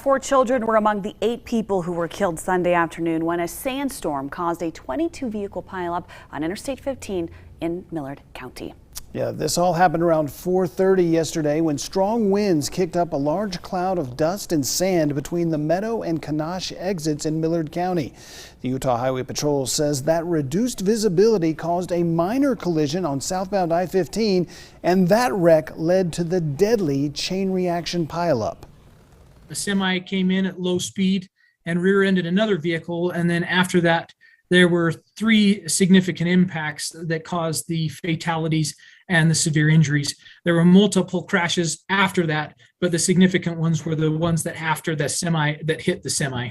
4 children were among the 8 people who were killed Sunday afternoon when a sandstorm caused a 22-vehicle pileup on Interstate 15 in Millard County. Yeah, this all happened around 4:30 yesterday when strong winds kicked up a large cloud of dust and sand between the Meadow and Kanash exits in Millard County. The Utah Highway Patrol says that reduced visibility caused a minor collision on southbound I-15, and that wreck led to the deadly chain reaction pileup. A semi came in at low speed and rear-ended another vehicle, and then after that there were 3 significant impacts that caused the fatalities and the severe injuries. There were multiple crashes after that, but the significant ones were the ones that after the semi that hit the semi.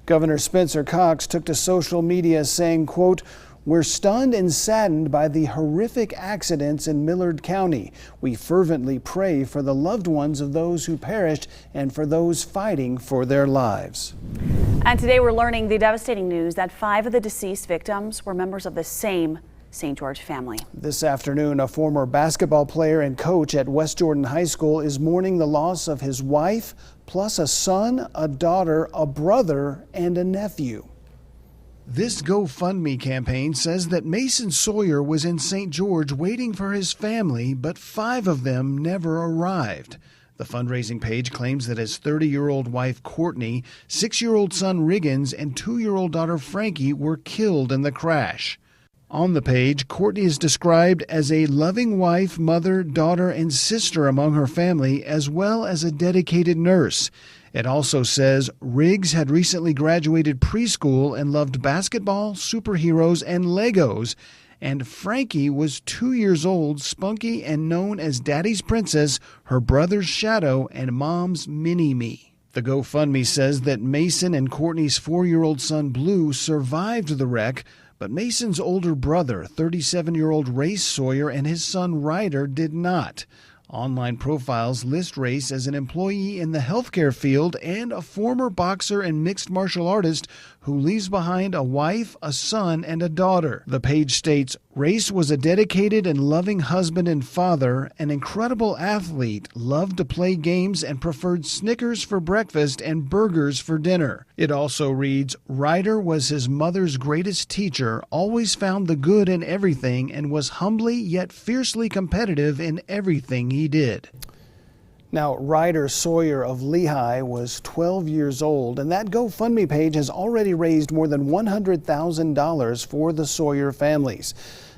Governor Spencer Cox took to social media saying, quote, "We're stunned and saddened by the horrific accidents in Millard County. We fervently pray for the loved ones of those who perished and for those fighting for their lives." And today we're learning the devastating news that 5 of the deceased victims were members of the same St. George family. This afternoon, a former basketball player and coach at West Jordan High School is mourning the loss of his wife, plus a son, a daughter, a brother, and a nephew. This GoFundMe campaign says that Mason Sawyer was in St. George waiting for his family, but 5 of them never arrived. The fundraising page claims that his 30-year-old wife, Courtney, 6-year-old son, Riggins, and 2-year-old daughter, Frankie, were killed in the crash. On the page, Courtney is described as a loving wife, mother, daughter, and sister among her family, as well as a dedicated nurse. It also says Riggs had recently graduated preschool and loved basketball, superheroes, and Legos. And Frankie was 2 years old, spunky, and known as Daddy's Princess, her brother's Shadow, and Mom's Mini-Me. The GoFundMe says that Mason and Courtney's 4-year-old son, Blue, survived the wreck, but Mason's older brother, 37-year-old Race Sawyer, and his son Ryder did not. Online profiles list Race as an employee in the healthcare field and a former boxer and mixed martial artist who leaves behind a wife, a son, and a daughter. The page states, Race was a dedicated and loving husband and father, an incredible athlete, loved to play games, and preferred Snickers for breakfast and burgers for dinner. It also reads, Ryder was his mother's greatest teacher, always found the good in everything, and was humbly yet fiercely competitive in everything he did. Now, Ryder Sawyer of Lehigh was 12 years old, and that GoFundMe page has already raised more than $100,000 for the Sawyer families.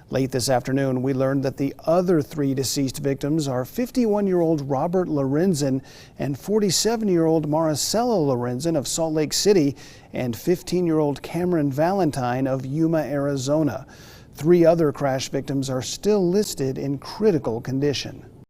Late this afternoon, we learned that the other 3 deceased victims are 51-year-old Robert Lorenzen and 47-year-old Maricela Lorenzen of Salt Lake City and 15-year-old Cameron Valentine of Yuma, Arizona. 3 other crash victims are still listed in critical condition.